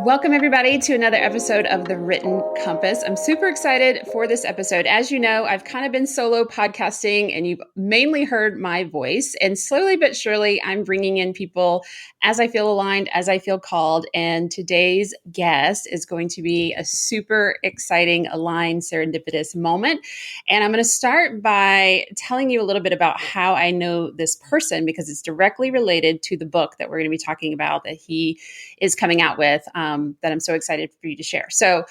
Welcome, everybody, to another episode of The Written Compass. I'm super excited for this episode. As you know, I've kind of been solo podcasting, and you've mainly heard my voice. And slowly but surely, I'm bringing in people as I feel aligned, as I feel called. And today's guest is going to be a super exciting, aligned, serendipitous moment. And I'm going to start by telling you a little bit about how I know this person, because it's directly related to the book that we're going to be talking about that he is coming out with. That I'm so excited for you to share. So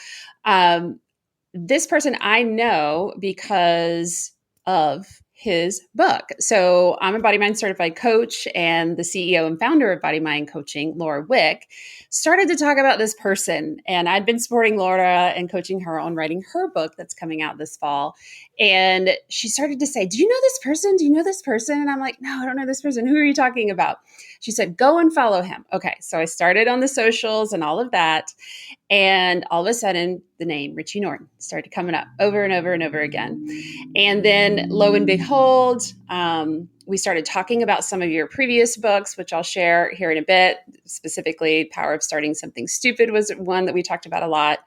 this person I know because of his book. So I'm a Body Mind certified coach, and the CEO and founder of Body Mind Coaching, Laura Wick, started to talk about this person. And I'd been supporting Laura and coaching her on writing her book that's coming out this fall. And she started to say, "Do you know this person? Do you know this person?" And I'm like, "No, I don't know this person. Who are you talking about?" She said, "Go and follow him." Okay. So I started on the socials and all of that. And all of a sudden, the name Richie Norton started coming up over and over and over again. And then lo and behold, we started talking about some of your previous books, which I'll share here in a bit. Specifically, Power of Starting Something Stupid was one that we talked about a lot.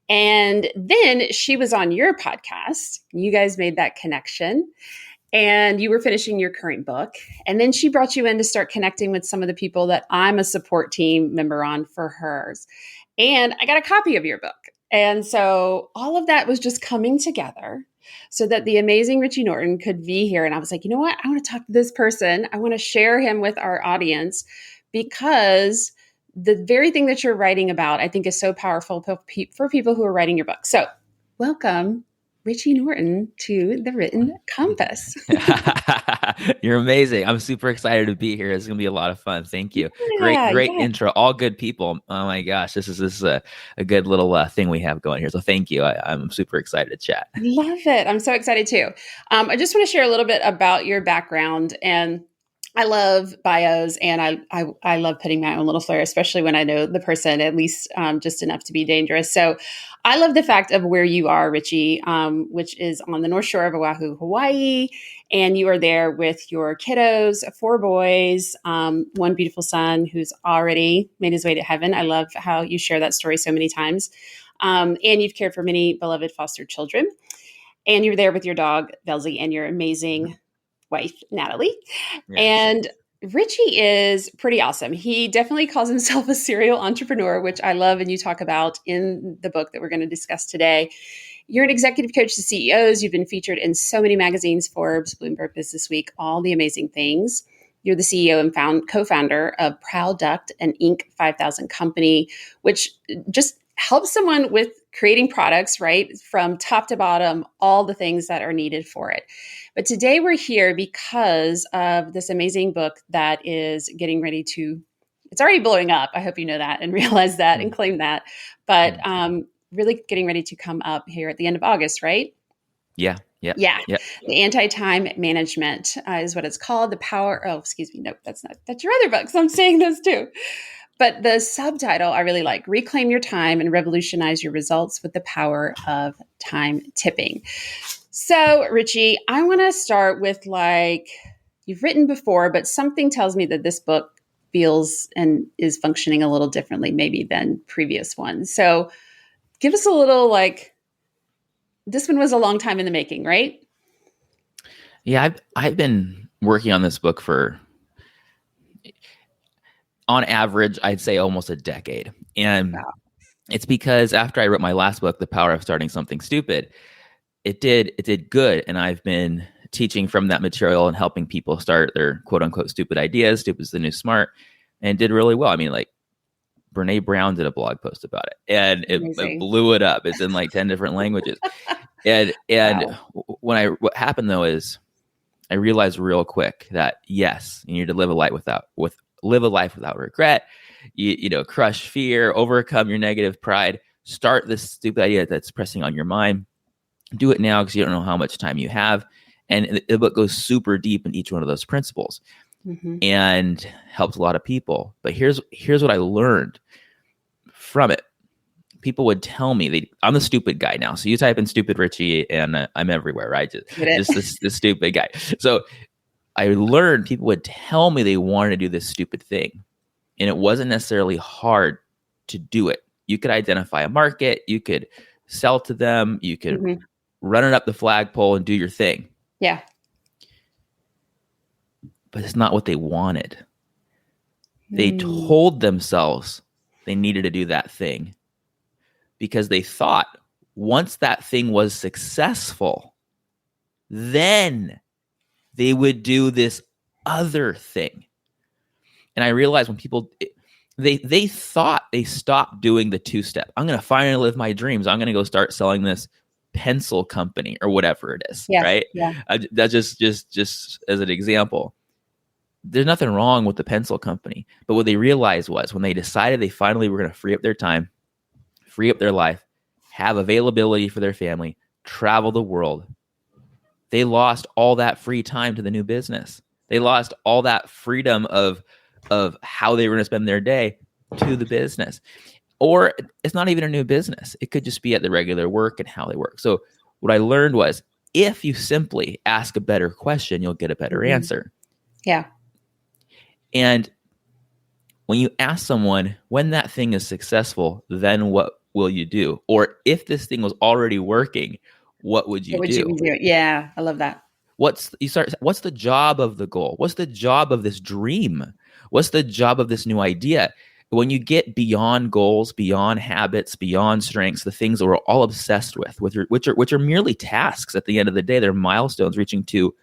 And then she was on your podcast. You guys made that connection. And you were finishing your current book. And then she brought you in to start connecting with some of the people that I'm a support team member on for hers. And I got a copy of your book. And so all of that was just coming together so that the amazing Richie Norton could be here. And I was like, you know what? I want to talk to this person. I want to share him with our audience, because the very thing that you're writing about, I think, is so powerful for people who are writing your book. So welcome, Richie Norton, to The Written Compass. You're amazing. I'm super excited to be here. It's going to be a lot of fun. Thank you. Great intro. All good people. Oh my gosh. This is a good little thing we have going here. So thank you. I'm super excited to chat. Love it. I'm so excited too. I just want to share a little bit about your background. And I love bios, and I love putting my own little flair, especially when I know the person at least just enough to be dangerous. So I love the fact of where you are, Richie, which is on the North Shore of Oahu, Hawaii. And you are there with your kiddos, 4 boys, one beautiful son who's already made his way to heaven. I love how you share that story so many times. And you've cared for many beloved foster children. And you're there with your dog, Velzy, and your amazing wife, Natalie. Yes. And Richie is pretty awesome. He definitely calls himself a serial entrepreneur, which I love, and you talk about in the book that we're going to discuss today. You're an executive coach to CEOs. You've been featured in so many magazines, Forbes, Bloomberg Business Week, all the amazing things. You're the CEO and co-founder of Proud Duct, an Inc. 5000 company, which just helps someone with creating products, right? From top to bottom, all the things that are needed for it. But today we're here because of this amazing book that is getting ready to, it's already blowing up. I hope you know that and realize that and claim that. But really getting ready to come up here at the end of August, right? Yeah. The Anti-Time Management is what it's called. The Power, nope, that's your other book. So I'm saying those too. But the subtitle I really like: Reclaim Your Time and Revolutionize Your Results with the Power of Time Tipping. So, Richie, I want to start with, you've written before, but something tells me that this book feels and is functioning a little differently maybe than previous ones. So give us a little, this one was a long time in the making, right? Yeah, I've been working on this book for, on average, I'd say almost a decade. And It's because after I wrote my last book, The Power of Starting Something Stupid, it did good. And I've been teaching from that material and helping people start their quote unquote stupid ideas. Stupid is the new smart, and did really well. I mean, Brene Brown did a blog post about it, and it blew it up. It's in 10 different languages. And what happened though is I realized real quick that yes, you need to live a life without regret. You crush fear, overcome your negative pride, start this stupid idea that's pressing on your mind. Do it now because you don't know how much time you have. And the book goes super deep in each one of those principles and helped a lot of people. But here's what I learned from it. People would tell me I'm the stupid guy now. So you type in stupid Richie and I'm everywhere, right? Just this stupid guy. So I learned people would tell me they wanted to do this stupid thing. And it wasn't necessarily hard to do it. You could identify a market, you could sell to them, you could run it up the flagpole and do your thing. Yeah. But it's not what they wanted. They told themselves they needed to do that thing because they thought once that thing was successful, then they would do this other thing. And I realized when people, they thought they stopped doing the two-step. I'm going to finally live my dreams. I'm going to go start selling this pencil company or whatever it is, right? Yeah. That's just as an example. There's nothing wrong with the pencil company. But what they realized was when they decided they finally were going to free up their time, free up their life, have availability for their family, travel the world, they lost all that free time to the new business. They lost all that freedom of how they were going to spend their day to the business. Or it's not even a new business. It could just be at the regular work and how they work. So what I learned was if you simply ask a better question, you'll get a better answer. Yeah. And when you ask someone, when that thing is successful, then what will you do? Or if this thing was already working, what would you do? Yeah, I love that. What's the job of the goal? What's the job of this dream? What's the job of this new idea? When you get beyond goals, beyond habits, beyond strengths, the things that we're all obsessed with which are merely tasks at the end of the day, they're milestones reaching to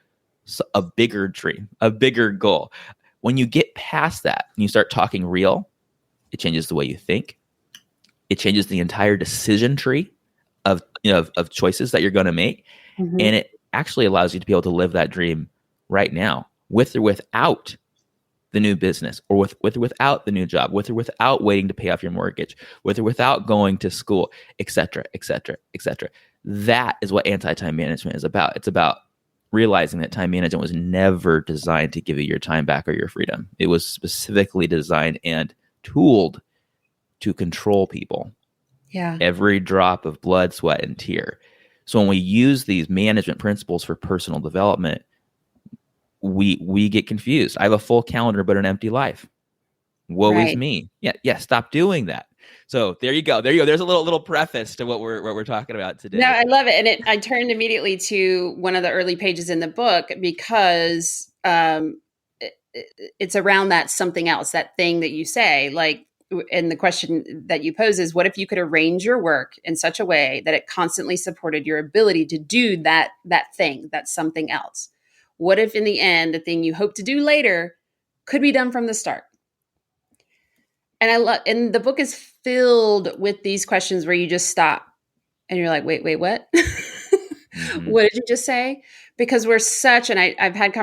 a bigger dream, a bigger goal. When you get past that and you start talking real, it changes the way you think. It changes the entire decision tree of choices that you're going to make. And it actually allows you to be able to live that dream right now, with or without the new business, or with or without the new job, with or without waiting to pay off your mortgage, with or without going to school, et cetera, et cetera, et cetera. That is what anti-time management is about. It's about realizing that time management was never designed to give you your time back or your freedom. It was specifically designed and tooled to control people. Yeah. Every drop of blood, sweat, and tear. So when we use these management principles for personal development, we get confused. I have a full calendar but an empty life. Woe is me. Yeah. Stop doing that. So there you go. There's a little preface to what we're talking about today. No, I love it, and I turned immediately to one of the early pages in the book because it's around that something else, that thing that you say, like. And the question that you pose is, what if you could arrange your work in such a way that it constantly supported your ability to do that thing, that something else? What if in the end, the thing you hope to do later could be done from the start? And the book is filled with these questions where you just stop and you're like, wait, what? What did you just say? Because we're such, and I've had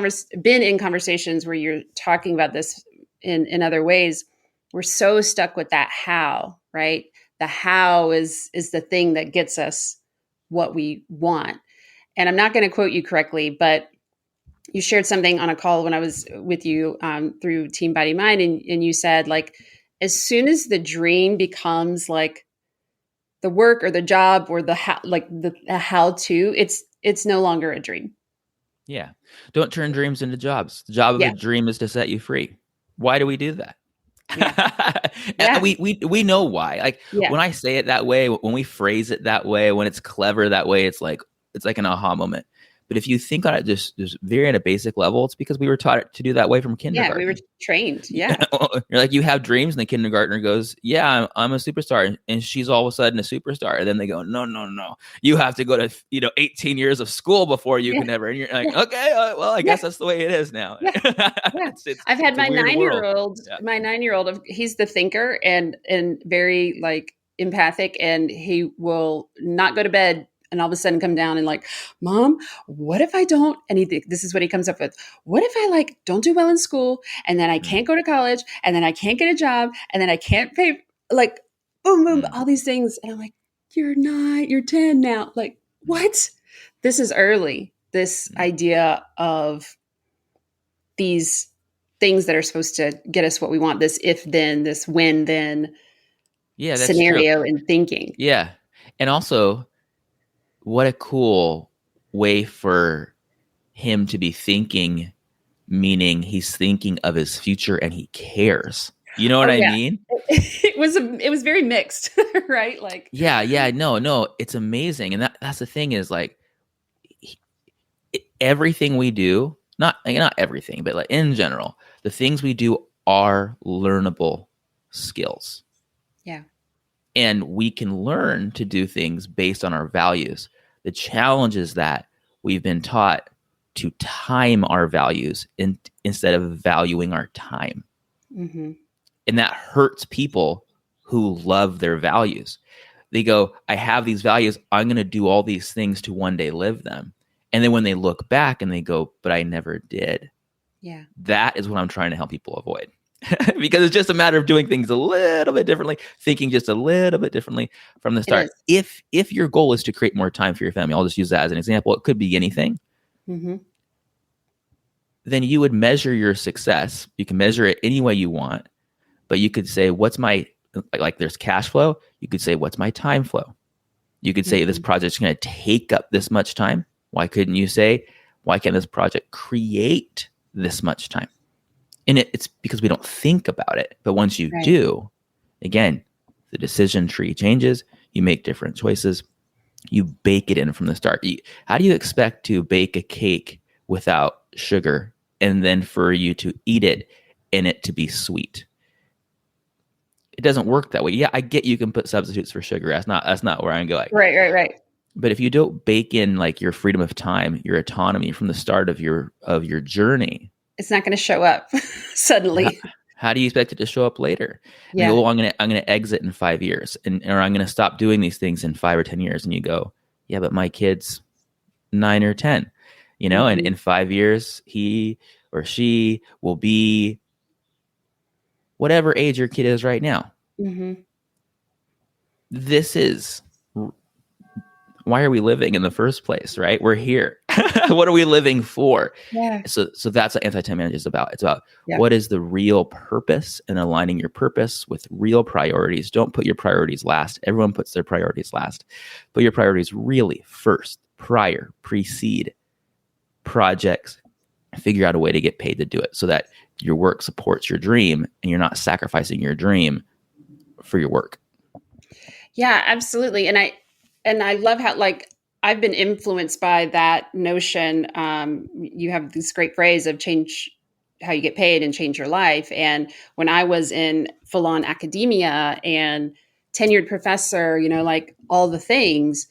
been in conversations where you're talking about this in other ways. We're so stuck with that how, right? The how is the thing that gets us what we want. And I'm not going to quote you correctly, but you shared something on a call when I was with you through Team Body Mind. And you said, like, as soon as the dream becomes like the work or the job or the how, like the how to, it's no longer a dream. Yeah. Don't turn dreams into jobs. The job of a dream is to set you free. Why do we do that? And we know why. Like when I say it that way, when we phrase it that way, when it's clever that way, it's like an aha moment. But if you think on it just very at a basic level, it's because we were taught to do that way from kindergarten. Yeah, we were trained. Yeah. You're like, you have dreams, and the kindergartner goes, yeah, I'm a superstar. And she's all of a sudden a superstar. And then they go, no. You have to go to 18 years of school before you can ever. And you're like, okay, well, I guess that's the way it is now. Yeah. I've had my 9-year-old, he's the thinker and very like empathic, and he will not go to bed and all of a sudden come down and like, Mom, what if I don't? And this is what he comes up with. What if I like don't do well in school, and then I can't go to college, and then I can't get a job, and then I can't pay, like, boom, all these things. And I'm like, you're 9, you're 10 now. Like, what? This is early. This idea of these things that are supposed to get us what we want, this if then, this when then scenario and thinking. Yeah. And also, what a cool way for him to be thinking, meaning he's thinking of his future and he cares. You know what I mean? it was very mixed, right? Like, no, it's amazing. And that's the thing is like everything we do, not everything, but like in general, the things we do are learnable skills. yeah. And we can learn to do things based on our values. The challenge is that we've been taught to time our values instead of valuing our time. Mm-hmm. And that hurts people who love their values. They go, I have these values. I'm going to do all these things to one day live them. And then when they look back and they go, but I never did. Yeah. That is what I'm trying to help people avoid. Because it's just a matter of doing things a little bit differently, thinking just a little bit differently from the start. If your goal is to create more time for your family, I'll just use that as an example. It could be anything. Mm-hmm. Then you would measure your success. You can measure it any way you want, but you could say, what's my, like there's cash flow. You could say, what's my time flow? You could say, this project's going to take up this much time. Why couldn't you say, why can't this project create this much time? And it's because we don't think about it. But once you do, again, the decision tree changes. You make different choices. You bake it in from the start. How do you expect to bake a cake without sugar and then for you to eat it and it to be sweet? It doesn't work that way. Yeah, I get you can put substitutes for sugar. That's not where I'm going. Right. But if you don't bake in like your freedom of time, your autonomy from the start of your journey, it's not going to show up suddenly. How do you expect it to show up later? Yeah. You go, I'm gonna exit in 5 years, or I'm gonna stop doing these things in 5 or 10 years. And you go, yeah, but my kid's 9 or 10, and in 5 years, he or she will be whatever age your kid is right now. Mm-hmm. This is why are we living in the first place, right? We're here. What are we living for? Yeah. So that's what anti-time management is about. It's about what is the real purpose and aligning your purpose with real priorities. Don't put your priorities last. Everyone puts their priorities last. Put your priorities really first, precede projects. Figure out a way to get paid to do it so that your work supports your dream and you're not sacrificing your dream for your work. Yeah, absolutely. And I love how, like, I've been influenced by that notion. You have this great phrase of change how you get paid and change your life. And when I was in full on academia and tenured professor, like all the things,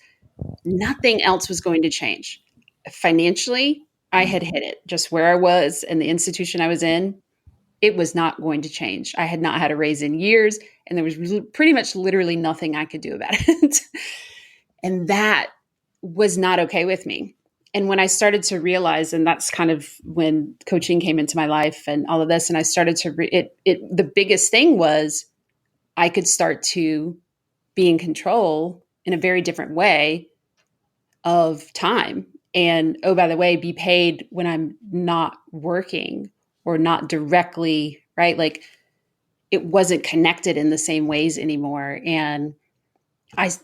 nothing else was going to change. Financially, I had hit it just where I was and the institution I was in. It was not going to change. I had not had a raise in years, and there was pretty much literally nothing I could do about it. And that was not okay with me. And when I started to realize, and that's kind of when coaching came into my life and all of this, and I started to, the biggest thing was I could start to be in control in a very different way of time. And, oh, by the way, be paid when I'm not working or not directly, right? Like it wasn't connected in the same ways anymore. And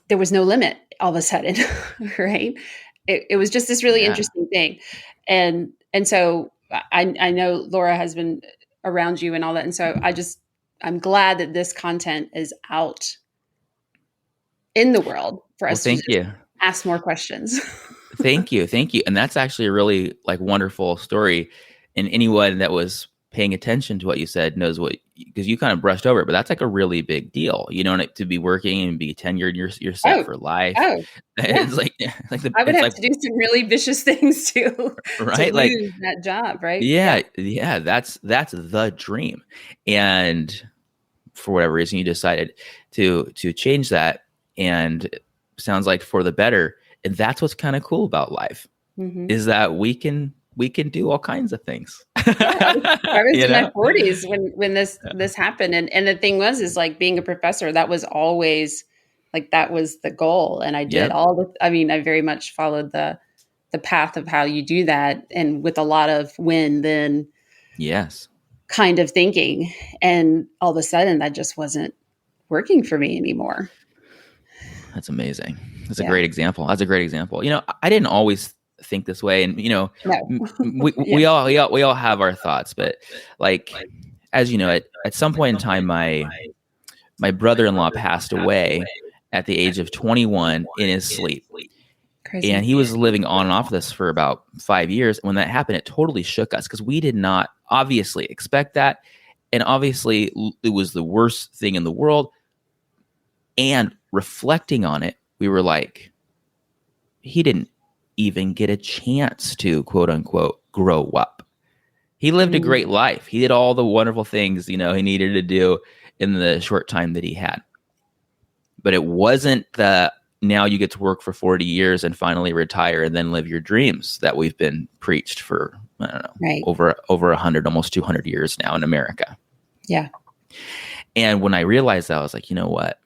there was no limit all of a sudden, right? It was just this really interesting thing. And so I know Laura has been around you and all that. And so I'm glad that this content is out in the world for us to ask more questions. Thank you. And that's actually a really wonderful story. And anyone that was paying attention to what you said knows because you kind of brushed over it, but that's a really big deal, to be working and be tenured, you're set for life. Oh, yeah. It's I would have to do some really vicious things too, right? To lose that job, right? Yeah. That's the dream. And for whatever reason, you decided to change that, and it sounds like for the better. And that's what's kind of cool about life, is that we can do all kinds of things. I was in my 40s when this happened. And the thing is being a professor, that was always that was the goal. And I did I very much followed the path of how you do that. And with a lot of then kind of thinking. And all of a sudden that just wasn't working for me anymore. That's amazing. That's a great example. I didn't always think this way, and No. we all have our thoughts, but as you know, at some point in time, My brother-in-law passed away at the age of 21 in his sleep. Crazy. And he was living on and off this for about 5 years. When that happened, it totally shook us because we did not obviously expect that. And obviously, it was the worst thing in the world. And reflecting on it, we were like, he didn't even get a chance to, quote unquote, grow up. He lived a great life. He did all the wonderful things, he needed to do in the short time that he had. But it wasn't the now you get to work for 40 years and finally retire and then live your dreams that we've been preached for, I don't know, over 100, almost 200 years now in America. Yeah. And when I realized that, I was like, you know what?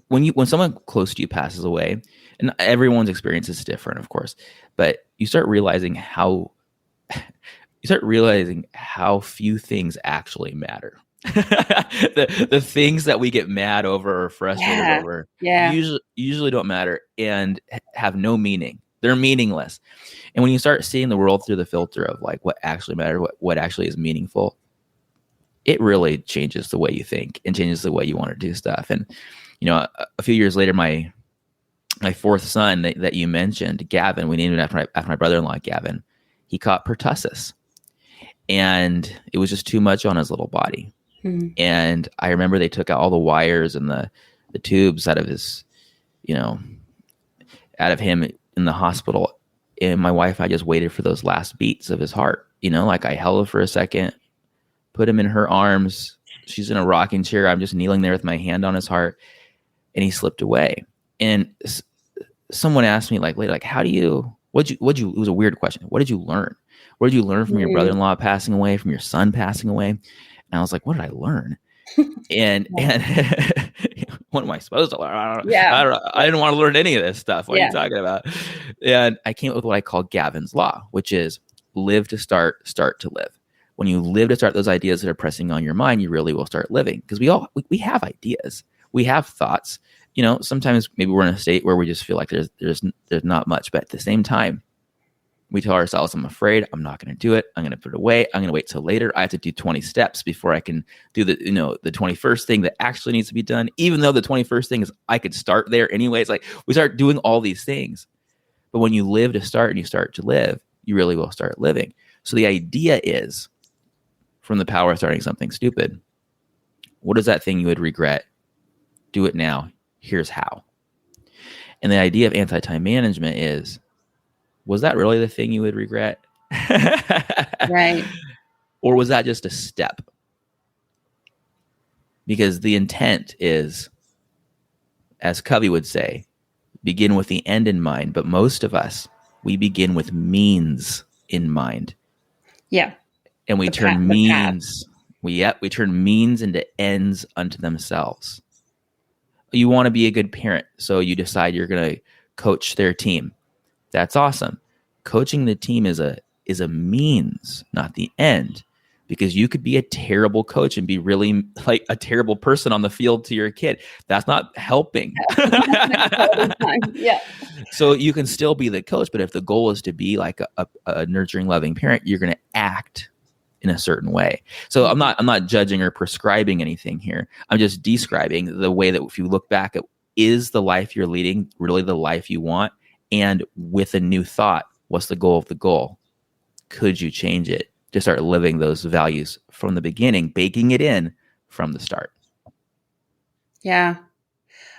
When someone close to you passes away, and everyone's experience is different, of course, but you start realizing how few things actually matter. the things that we get mad over or frustrated over usually don't matter and have no meaning. They're meaningless. And when you start seeing the world through the filter of like what actually matters, what actually is meaningful, it really changes the way you think and changes the way you want to do stuff. And a few years later, my fourth son that you mentioned, Gavin, we named him after my brother-in-law, Gavin. He caught pertussis, and it was just too much on his little body. Mm-hmm. And I remember they took out all the wires and the tubes out of his, out of him in the hospital. And my wife, I just waited for those last beats of his heart. Like I held him for a second, put him in her arms. She's in a rocking chair. I'm just kneeling there with my hand on his heart, and he slipped away. And someone asked me later, it was a weird question. What did you learn? What did you learn from your brother-in-law passing away, from your son passing away? And I was like, what did I learn? And what am I supposed to learn? I don't know. I didn't want to learn any of this stuff. What are you talking about? And I came up with what I call Gavin's Law, which is live to start to live. When you live to start those ideas that are pressing on your mind, you really will start living. Because we have ideas. We have thoughts. Sometimes maybe we're in a state where we just feel like there's not much, but at the same time, we tell ourselves, I'm afraid, I'm not going to do it. I'm going to put it away. I'm going to wait till later. I have to do 20 steps before I can do the 21st thing that actually needs to be done. Even though the 21st thing is, I could start there anyways. Like we start doing all these things, but when you live to start and you start to live, you really will start living. So the idea is, from the power of starting something stupid, what is that thing you would regret? Do it now. Here's how. And the idea of anti-time management is, was that really the thing you would regret? Right. Or was that just a step? Because the intent is, as Covey would say, begin with the end in mind. But most of us, we begin with means in mind. Yeah. And we turn means into ends unto themselves. You want to be a good parent, so you decide you're going to coach their team. That's awesome. Coaching the team is a means, not the end, because you could be a terrible coach and be really like a terrible person on the field to your kid. That's not helping. Yeah. So you can still be the coach, but if the goal is to be like a nurturing, loving parent, you're going to act in a certain way. So I'm not judging or prescribing anything here. I'm just describing the way that if you look back at, is the life you're leading really the life you want? And with a new thought, what's the goal of the goal? Could you change it to start living those values from the beginning, baking it in from the start? Yeah.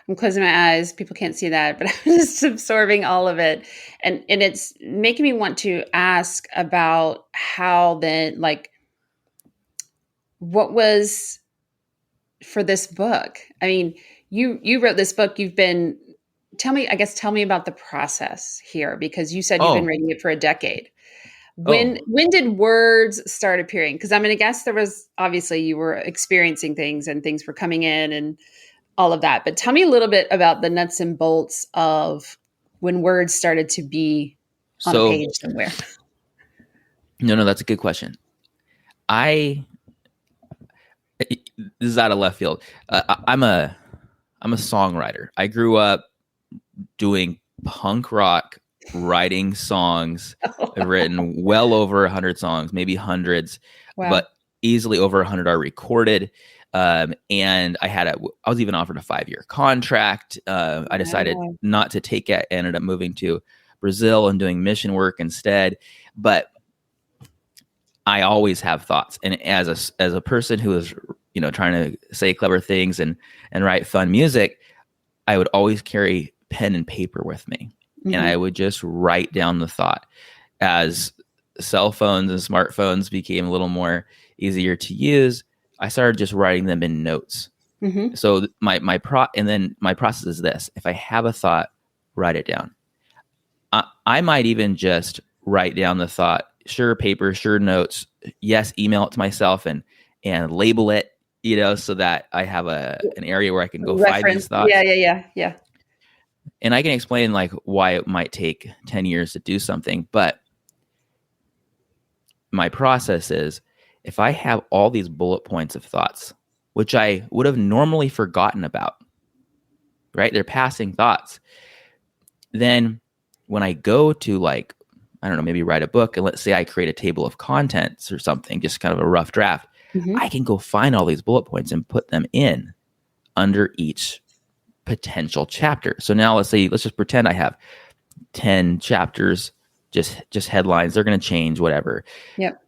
I'm closing my eyes. People can't see that, but I'm just absorbing all of it. And it's making me want to ask about how then, like, what was for this book? I mean, you wrote this book. Tell me about the process here, because you said you've been reading it for a decade. When did words start appearing? Because I'm going to guess there was, obviously you were experiencing things and things were coming in and all of that. But tell me a little bit about the nuts and bolts of when words started to be on a page somewhere. No, that's a good question. This is out of left field. I'm a songwriter. I grew up doing punk rock, writing songs. I've written well over 100 songs, maybe hundreds. Wow. But easily over 100 are recorded. And I was even offered a 5-year contract. I decided not to take it, ended up moving to Brazil and doing mission work instead. But I always have thoughts. And as a person who is, trying to say clever things and write fun music, I would always carry pen and paper with me. And I would just write down the thought. As cell phones and smartphones became a little more easier to use, I started just writing them in notes. So my process is this: if I have a thought, write it down. I might even just write down the thought, sure paper, sure notes, yes, email it to myself and label it, so that I have an area where I can go find these thoughts. Yeah. And I can explain like why it might take 10 years to do something, but my process is, if I have all these bullet points of thoughts, which I would have normally forgotten about, right? They're passing thoughts. Then when I go to maybe write a book, and let's say I create a table of contents or something, just kind of a rough draft, I can go find all these bullet points and put them in under each potential chapter. So now let's just pretend I have 10 chapters, just headlines. They're going to change, whatever. Yep.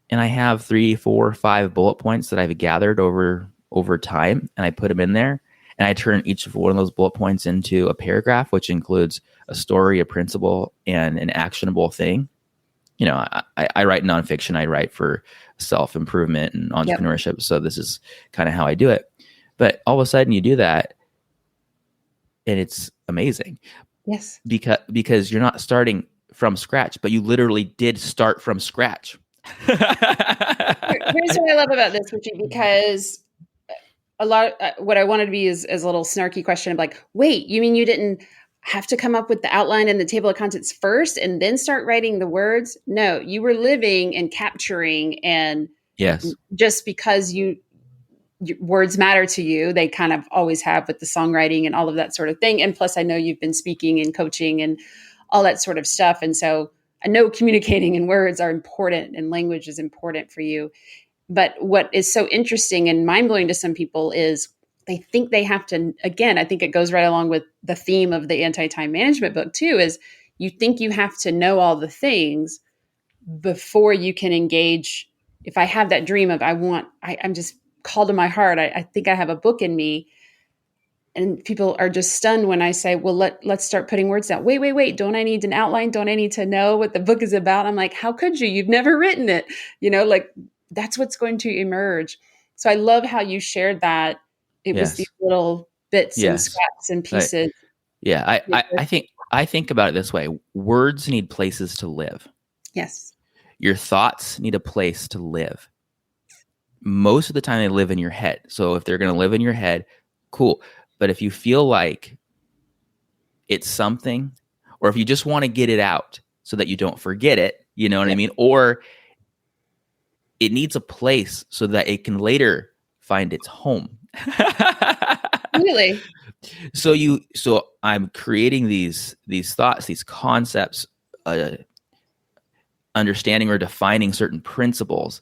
And I have 3, 4, 5 bullet points that I've gathered over time, and I put them in there, and I turn each one of those bullet points into a paragraph, which includes a story, a principle, and an actionable thing. I write nonfiction. I write for self-improvement and entrepreneurship. Yep. So this is kind of how I do it. But all of a sudden you do that, and it's amazing. Yes. Because you're not starting from scratch, but you literally did start from scratch. Here's what I love about this, Richie, because a lot what I wanted to be is a little snarky question of like, wait, you mean you didn't have to come up with the outline and the table of contents first and then start writing the words? No, you were living and capturing, and yes, just because words matter to you, they kind of always have with the songwriting and all of that sort of thing. And plus I know you've been speaking and coaching and all that sort of stuff. And so I know communicating in words are important and language is important for you. But what is so interesting and mind-blowing to some people is they think they have to, again, I think it goes right along with the theme of the anti-time management book too, is you think you have to know all the things before you can engage. If I have that dream of I'm just called to my heart, I think I have a book in me. And people are just stunned when I say, well, let's start putting words down. Wait. Don't I need an outline? Don't I need to know what the book is about? I'm like, how could you? You've never written it. That's what's going to emerge. So I love how you shared that. It was these little bits and scraps and pieces. I think about it this way. Words need places to live. Yes. Your thoughts need a place to live. Most of the time they live in your head. So if they're going to live in your head, cool. But if you feel like it's something, or if you just want to get it out so that you don't forget it, you know what I mean? Or it needs a place so that it can later find its home. Really? So I'm creating these thoughts, these concepts, understanding or defining certain principles.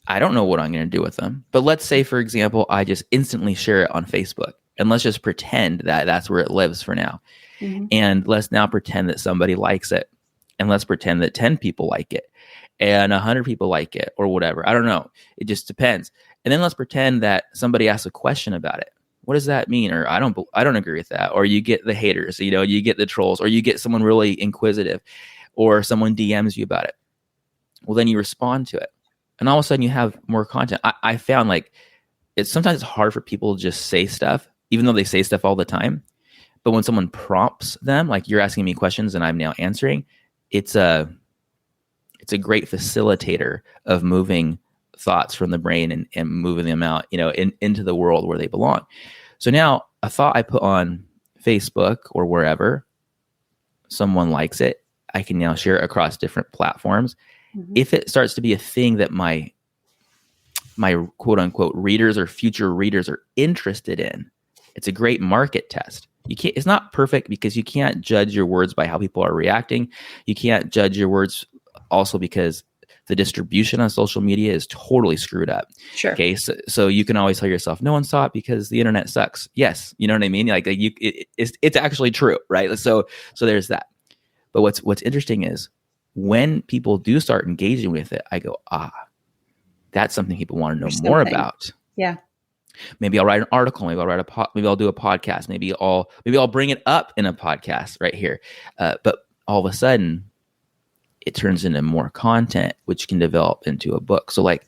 I don't know what I'm going to do with them. But let's say, for example, I just instantly share it on Facebook. And let's just pretend that that's where it lives for now. Mm-hmm. And let's now pretend that somebody likes it. And let's pretend that 10 people like it. And 100 people like it, or whatever. I don't know. It just depends. And then let's pretend that somebody asks a question about it. What does that mean? Or I don't agree with that. Or you get the haters, you get the trolls, or you get someone really inquisitive, or someone DMs you about it. Well, then you respond to it. And all of a sudden you have more content. I found sometimes it's hard for people to just say stuff, even though they say stuff all the time. But when someone prompts them, like you're asking me questions and I'm now answering, it's a great facilitator of moving thoughts from the brain and moving them out, into the world where they belong. So now a thought I put on Facebook or wherever, someone likes it, I can now share it across different platforms. Mm-hmm. If it starts to be a thing that my quote unquote readers or future readers are interested in, it's a great market test. It's not perfect because you can't judge your words by how people are reacting. You can't judge your words also because the distribution on social media is totally screwed up. Sure. Okay. So you can always tell yourself, no one saw it because the internet sucks. Yes. You know what I mean? Like it's actually true. Right. So there's that. But what's interesting is when people do start engaging with it, I go, that's something people want to know more about. Yeah. Maybe I'll write an article. Maybe I'll do a podcast. Maybe I'll bring it up in a podcast right here. But all of a sudden, it turns into more content, which can develop into a book. So like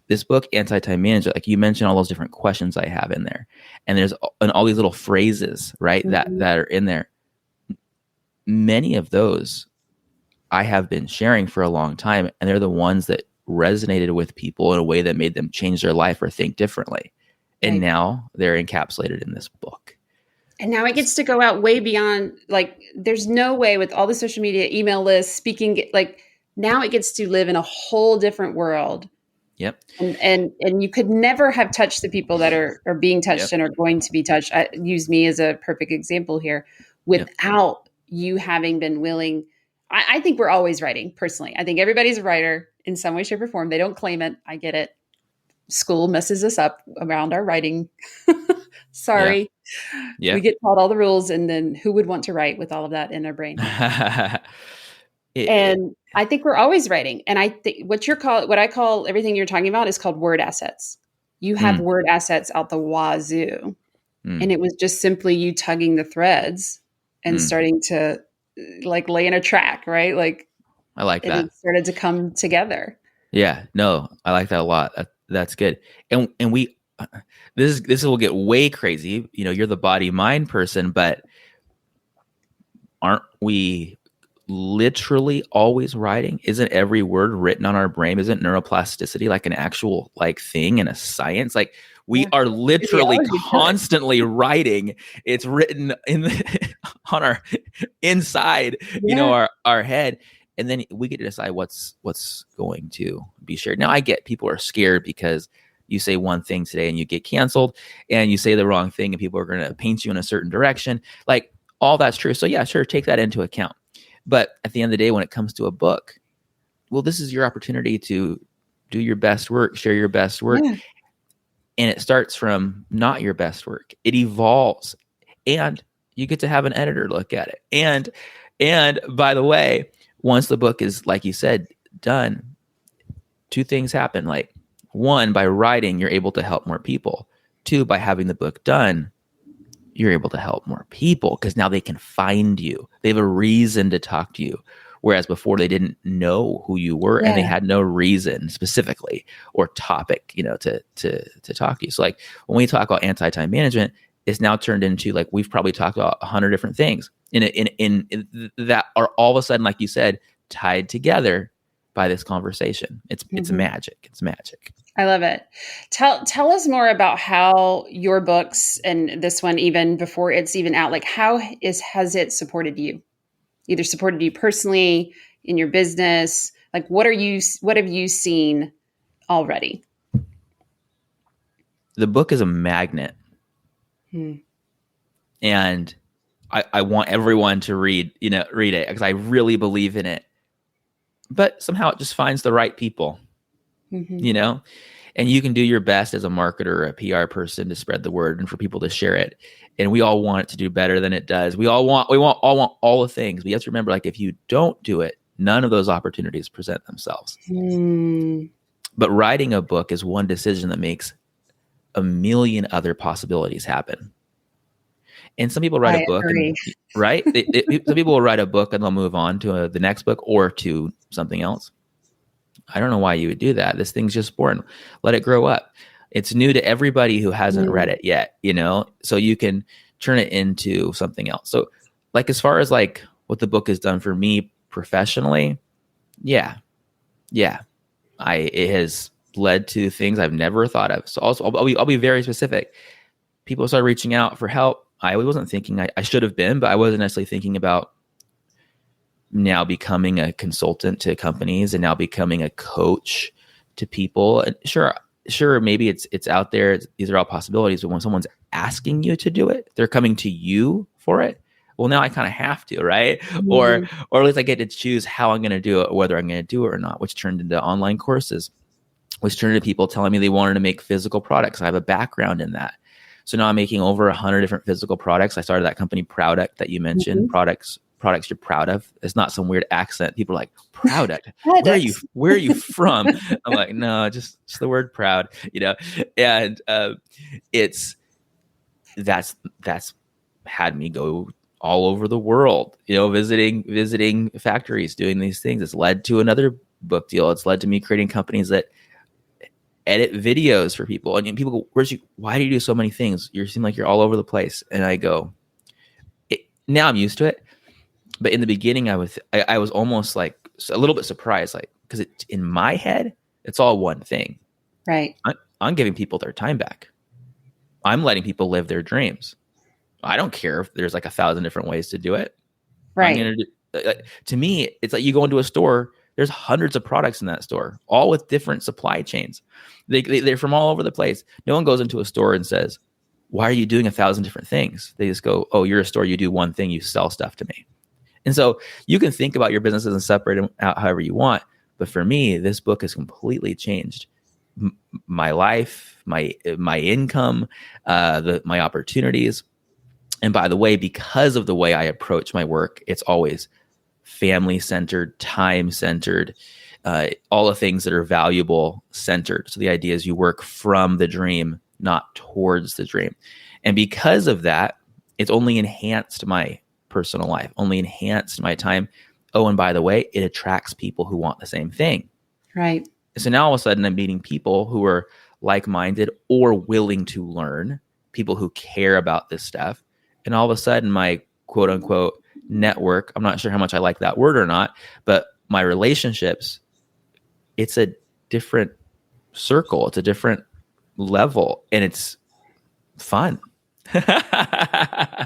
this book, Anti-Time Management, like you mentioned all those different questions I have in there. And there's all these little phrases, right, that are in there. Many of those I have been sharing for a long time, and they're the ones that resonated with people in a way that made them change their life or think differently. And now they're encapsulated in this book. And now it gets to go out way beyond, like, there's no way with all the social media, email lists, speaking, like now it gets to live in a whole different world. Yep. And you could never have touched the people that are being touched and are going to be touched. I use me as a perfect example here without you having been willing. I think we're always writing personally. I think everybody's a writer in some way, shape or form. They don't claim it. I get it. School messes us up around our writing. Sorry. Yeah. We get taught all the rules, and then who would want to write with all of that in their brain? And I think we're always writing. And I think what I call everything you're talking about is called word assets. You have word assets out the wazoo. And it was just simply you tugging the threads and starting to like lay in a track, right? Like I like that. It started to come together. Yeah, no, I like that a lot. That's good. And we, this will get way crazy. You know, you're the body mind person, but aren't we literally always writing? Isn't every word written on our brain? Isn't neuroplasticity like an actual like thing in a science? Like we are literally constantly writing. It's written on our inside, you know, our head. And then we get to decide what's going to be shared. Now, I get people are scared because you say one thing today and you get canceled, and you say the wrong thing and people are going to paint you in a certain direction. Like all that's true. So yeah, sure, take that into account. But at the end of the day, when it comes to a book, well, this is your opportunity to do your best work, share your best work. Yeah. And it starts from not your best work. It evolves, and you get to have an editor look at it. And by the way, once the book is, like you said, done, two things happen. Like one, by writing, you're able to help more people. Two, by having the book done, you're able to help more people because now they can find you. They have a reason to talk to you. Whereas before they didn't know who you were and they had no reason specifically or topic, you know, to talk to you. So like when we talk about anti-time management, it's now turned into like, we've probably talked about 100 different things in that are all of a sudden, like you said, tied together by this conversation. It's magic. It's magic. I love it. Tell us more about how your books, and this one even before it's even out, like has it supported you? Either supported you personally in your business? Like what have you seen already? The book is a magnet. And I want everyone to read it because I really believe in it. But somehow it just finds the right people, you know, and you can do your best as a marketer or a PR person to spread the word and for people to share it. And we all want it to do better than it does. We all want all the things. But you have to remember, like, if you don't do it, none of those opportunities present themselves. But writing a book is one decision that makes a million other possibilities happen. And some people write a book, and, right? Some people will write a book and they'll move on to the next book or to something else. I don't know why you would do that. This thing's just born. Let it grow up. It's new to everybody who hasn't read it yet, you know? So you can turn it into something else. So like, as far as like what the book has done for me professionally, yeah. It has led to things I've never thought of. So also I'll be very specific. People start reaching out for help. I wasn't thinking I should have been, but I wasn't necessarily thinking about now becoming a consultant to companies and now becoming a coach to people. And sure, maybe it's out there. These are all possibilities. But when someone's asking you to do it, they're coming to you for it. well, now I kind of have to, right? Mm-hmm. Or at least I get to choose how I'm going to do it, whether I'm going to do it or not, which turned into online courses, which turned into people telling me they wanted to make physical products. I have a background in that. So now I'm making over 100 different physical products. I started that company, Product, that you mentioned, products you're proud of. It's not some weird accent. People are like, Product, where are you from? I'm like, no, just the word proud, and that's had me go all over the world, visiting factories, doing these things. It's led to another book deal. It's led to me creating companies that edit videos for people. And people go, Richie, why do you do so many things? You seem like you're all over the place. And I go, now I'm used to it. But in the beginning, I was almost like a little bit surprised, like, because in my head, it's all one thing. Right. I'm giving people their time back. I'm letting people live their dreams. I don't care if there's like 1,000 different ways to do it. Right. To me, it's like you go into a store, there's hundreds of products in that store, all with different supply chains. They're from all over the place. No one goes into a store and says, why are you doing 1,000 different things? They just go, oh, you're a store. You do one thing. You sell stuff to me. And so you can think about your businesses and separate them out however you want. But for me, this book has completely changed my life, my income, my opportunities. And by the way, because of the way I approach my work, it's always family-centered, time-centered, all the things that are valuable centered. So the idea is you work from the dream, not towards the dream. And because of that, it's only enhanced my personal life, only enhanced my time. Oh, and by the way, it attracts people who want the same thing. Right. So now all of a sudden I'm meeting people who are like-minded or willing to learn, people who care about this stuff. And all of a sudden my quote unquote network, I'm not sure how much I like that word or not, but my relationships, it's a different circle. It's a different level and it's fun.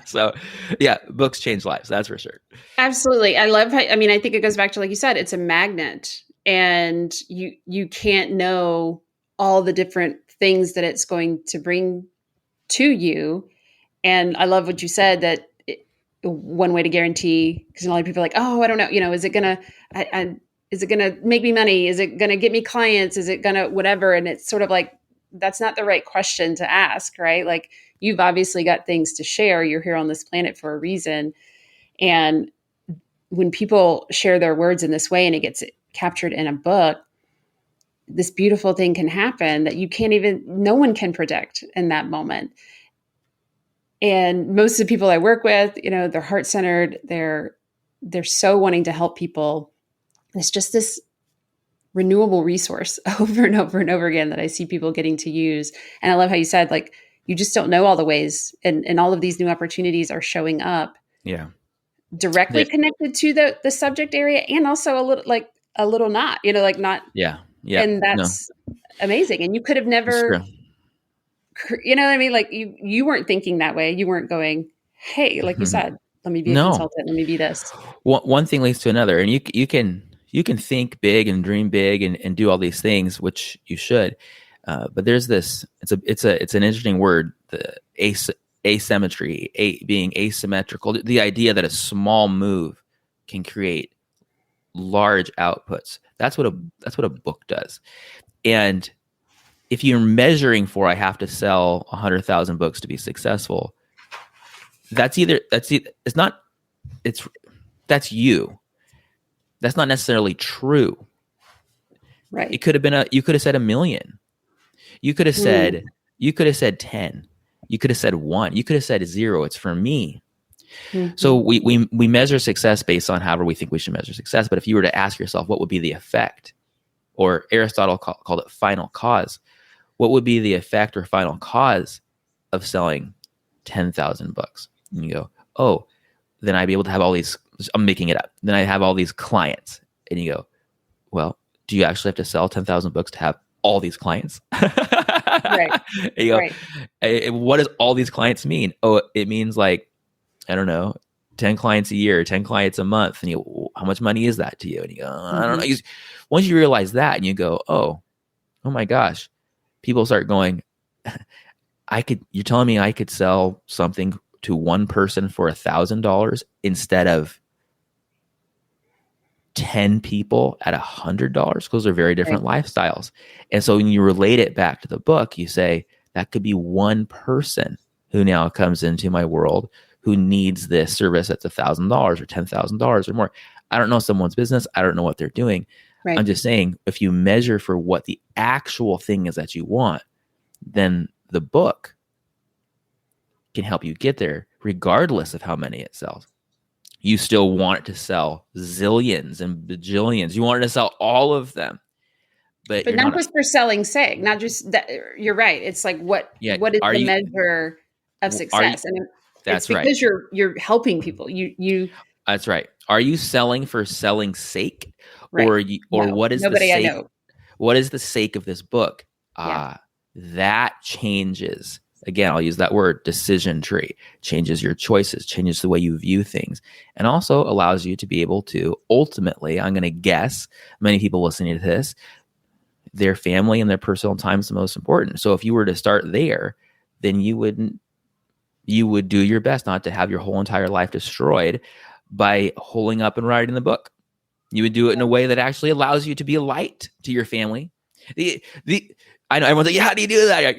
So yeah, books change lives. That's for sure. Absolutely. I love how, I think it goes back to, like you said, it's a magnet and you can't know all the different things that it's going to bring to you. And I love what you said that one way to guarantee, because a lot of people are like, oh, I don't know, is it gonna, is it gonna make me money? Is it gonna get me clients? Is it gonna whatever? And it's sort of like, that's not the right question to ask, right? Like you've obviously got things to share. You're here on this planet for a reason. And when people share their words in this way and it gets captured in a book, this beautiful thing can happen that no one can predict in that moment. And most of the people I work with, they're heart-centered. They're so wanting to help people. It's just this renewable resource over and over and over again that I see people getting to use. And I love how you said, like, you just don't know all the ways. And all of these new opportunities are showing up. Yeah. Directly connected to the subject area and also a little not, not. Yeah. Yeah. And that's amazing. And you could have never, you know what I mean? Like you weren't thinking that way. You weren't going, hey, like you said, let me be a consultant. Let me be this. One thing leads to another. And you can think big and dream big and do all these things, which you should. But there's this, it's an interesting word, the asymmetry, being asymmetrical, the idea that a small move can create large outputs. That's what a book does. And if you're measuring for, I have to sell 100,000 books to be successful, that's you. That's not necessarily true. Right. It could have you could have said 1 million. You could have said 10. You could have said 1. You could have said 0. It's for me. Mm-hmm. So we measure success based on however we think we should measure success. But if you were to ask yourself, what would be the effect? Or Aristotle called it final cause. What would be the effect or final cause of selling 10,000 books? And you go, oh, then I'd be able to have all these, I'm making it up. Then I have all these clients. And you go, well, do you actually have to sell 10,000 books to have all these clients? Right. And you go, right. What does all these clients mean? Oh, it means like, I don't know, 10 clients a year, 10 clients a month. And you go, how much money is that to you? And you go, I don't know. Once you realize that and you go, oh my gosh, people start going, you're telling me I could sell something to one person for $1,000 instead of 10 people at $100, those are very different lifestyles. And so when you relate it back to the book, you say that could be one person who now comes into my world who needs this service that's $1,000 or $10,000 or more. I don't know someone's business. I don't know what they're doing. Right. I'm just saying, if you measure for what the actual thing is that you want, then the book can help you get there regardless of how many it sells. You still want it to sell zillions and bajillions. You want it to sell all of them. But not just for selling's sake, not just that. You're right. It's like, what is the measure of success? And it's because you're helping people. You That's right. Are you selling for selling's sake? Right. Or what is nobody the sake? I know. What is the sake of this book? That changes. Again, I'll use that word, decision tree. Changes your choices, changes the way you view things, and also allows you to be able to ultimately, I'm going to guess, many people listening to this, their family and their personal time is the most important. So if you were to start there, then you would do your best not to have your whole entire life destroyed by holding up and writing the book. You would do it in a way that actually allows you to be a light to your family. I know everyone's like, yeah, how do you do that?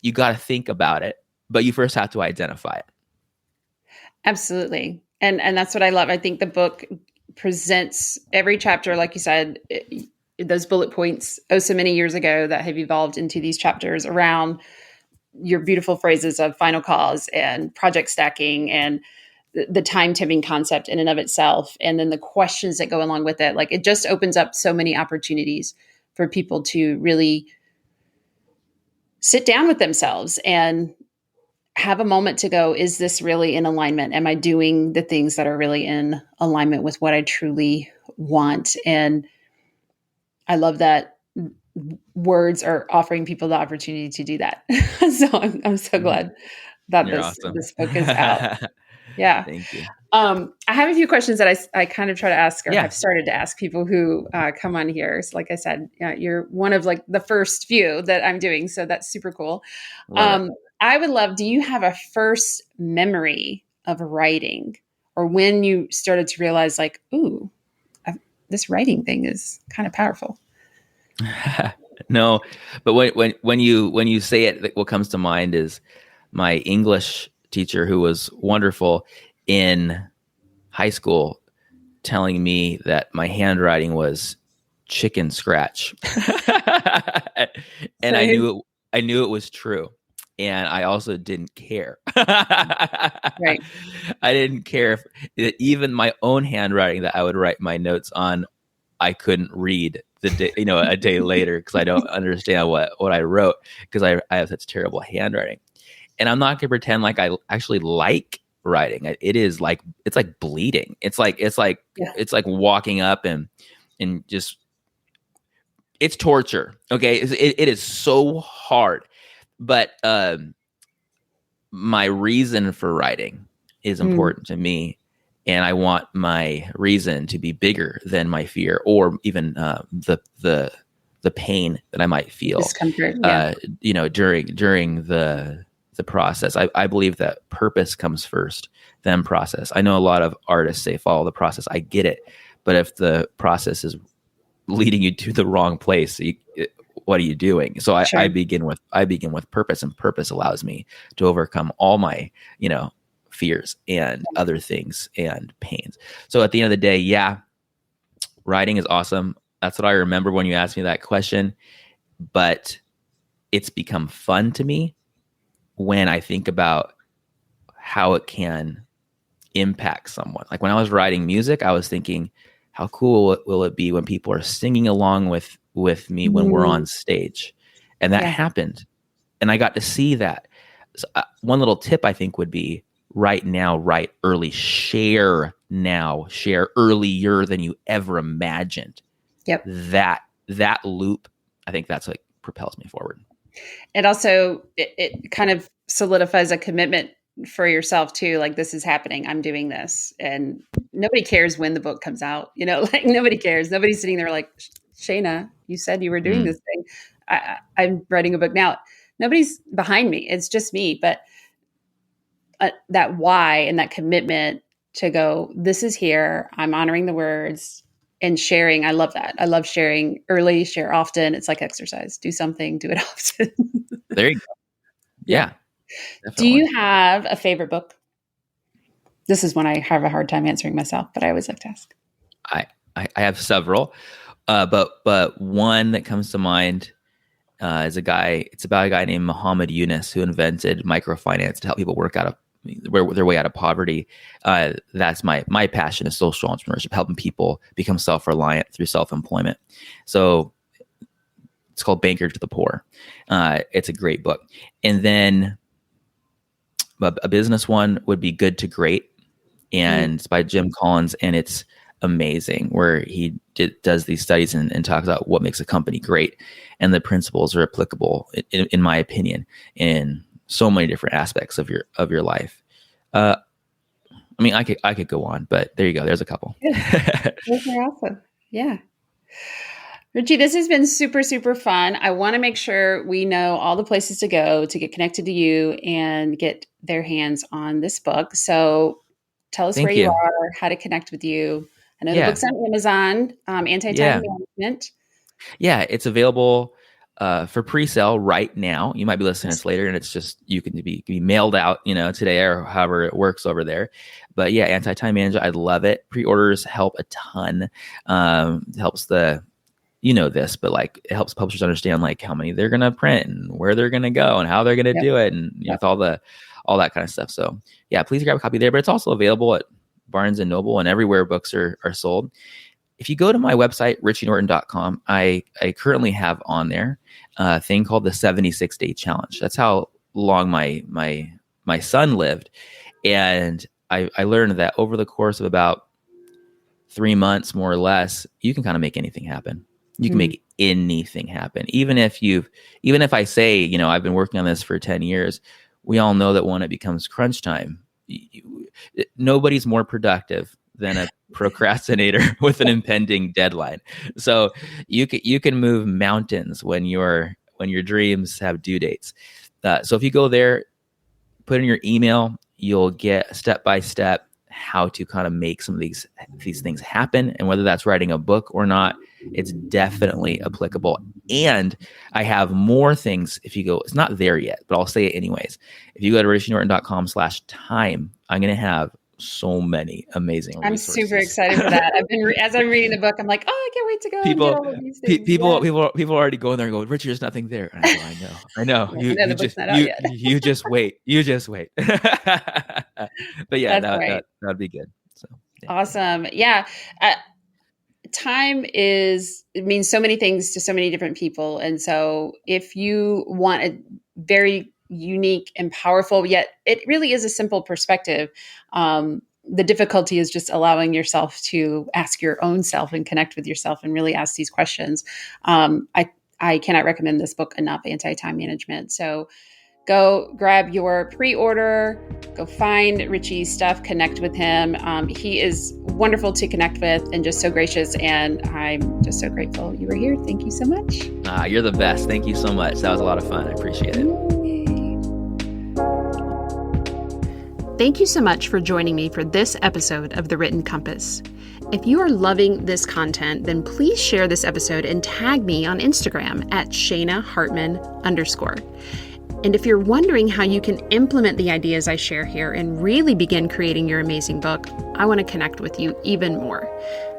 You got to think about it, but you first have to identify it. Absolutely. And that's what I love. I think the book presents every chapter, like you said, those bullet points so many years ago that have evolved into these chapters around your beautiful phrases of final cause and project stacking and the time tipping concept in and of itself. And then the questions that go along with it. Like, it just opens up so many opportunities for people to really sit down with themselves and have a moment to go, is this really in alignment? Am I doing the things that are really in alignment with what I truly want? And I love that words are offering people the opportunity to do that. So I'm so glad that this book is out. Yeah. Thank you. I have a few questions that I kind of try to ask, or have started to ask people who come on here. So like I said, you're one of like the first few that I'm doing. So that's super cool. I would love, do you have a first memory of writing, or when you started to realize like, ooh, this writing thing is kind of powerful? No, but when you say it, what comes to mind is my English teacher, who was wonderful in high school, telling me that my handwriting was chicken scratch. And I knew it was true. And I also didn't care. Right. I didn't care if even my own handwriting that I would write my notes on, I couldn't read the day, a day later, because I don't understand what I wrote, because I have such terrible handwriting. And I'm not gonna pretend like I actually like writing. It's like bleeding. It's like walking up and just, it's torture. Okay, it is so hard. But my reason for writing is important to me, and I want my reason to be bigger than my fear, or even the pain that I might feel. Discomfort, during the process. I believe that purpose comes first, then process. I know a lot of artists say follow the process. I get it, but if the process is leading you to the wrong place, what are you doing? So I begin with purpose, and purpose allows me to overcome all my fears and other things and pains. So at the end of the day, writing is awesome. That's what I remember when you asked me that question. But it's become fun to me when I think about how it can impact someone. Like when I was writing music, I was thinking, how cool will it be when people are singing along with me when we're on stage? And that happened. And I got to see that. So, one little tip I think would be, write now, write early, share now, share earlier than you ever imagined. Yep. That loop, I think that's what propels me forward. And also it kind of solidifies a commitment for yourself too. Like, this is happening. I'm doing this. And nobody cares when the book comes out. Like nobody cares. Nobody's sitting there like, Shayna, you said you were doing this thing. I'm writing a book now. Nobody's behind me. It's just me. But that why and that commitment to go, this is here. I'm honoring the words and sharing. I love that. I love sharing early, share often. It's like exercise. Do something, do it often. There you go. Yeah, Do definitely. you have a favorite book? This is when I have a hard time answering myself, but I always like to ask. I have several, but one that comes to mind is it's about a guy named Muhammad Yunus who invented microfinance to help people work out of their way out of poverty. That's my passion is social entrepreneurship, helping people become self-reliant through self-employment. So it's called Banker to the Poor. It's a great book. And then a business one would be Good to Great. And it's by Jim Collins, and it's amazing, where he does these studies and talks about what makes a company great, and the principles are applicable, in my opinion, in so many different aspects of your life. I mean, I could go on, but there you go. There's a couple. Those are awesome. Yeah. Richie, this has been super, super fun. I want to make sure we know all the places to go to get connected to you and get their hands on this book. So tell us Thank where you. you are, how to connect with you. I know the book's on Amazon, Anti-Time Management. Yeah, it's available for pre-sale right now. You might be listening to this later, and it's just you can be mailed out, today or however it works over there. But yeah, Anti-Time Management, I love it. Pre-orders help a ton. Helps this, but like it helps publishers understand like how many they're gonna print and where they're gonna go and how they're gonna do it, and with all that kind of stuff. So yeah, please grab a copy there. But it's also available at Barnes and Noble and everywhere books are sold. If you go to my website, richienorton.com, I currently have on there a thing called the 76-day challenge. That's how long my son lived. And I learned that over the course of about 3 months, more or less, you can kind of make anything happen. You can make anything happen. Even if I say, I've been working on this for 10 years, we all know that when it becomes crunch time, nobody's more productive than a procrastinator with an impending deadline. So you can move mountains when your dreams have due dates. So if you go there, put in your email, you'll get step-by-step how to kind of make some of these things happen. And whether that's writing a book or not, it's definitely applicable. And I have more things. If you go, it's not there yet, but I'll say it anyways. If you go to richienorton.com/time, I'm going to have so many amazing resources. I'm super excited for that. As I'm reading the book, I'm like, oh, I can't wait to go and get all of these things. People already going there and go, Richie, there's nothing there. And I know. You just wait. But yeah, that'd be good. So yeah. Awesome. Yeah. Time means so many things to so many different people. And so if you want a very unique and powerful, yet it really is a simple perspective, the difficulty is just allowing yourself to ask your own self and connect with yourself and really ask these questions. I cannot recommend this book enough, Anti-Time Management. So go grab your pre-order, go find Richie's stuff, connect with him. He is wonderful to connect with and just so gracious. And I'm just so grateful you were here. Thank you so much. You're the best. Thank you so much. That was a lot of fun. I appreciate it. Thank you so much for joining me for this episode of The Written Compass. If you are loving this content, then please share this episode and tag me on Instagram at @ShaynaHartman_. And if you're wondering how you can implement the ideas I share here and really begin creating your amazing book, I want to connect with you even more.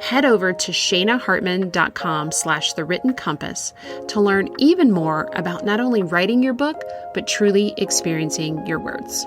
Head over to shaynahartman.com/thewrittencompass to learn even more about not only writing your book, but truly experiencing your words.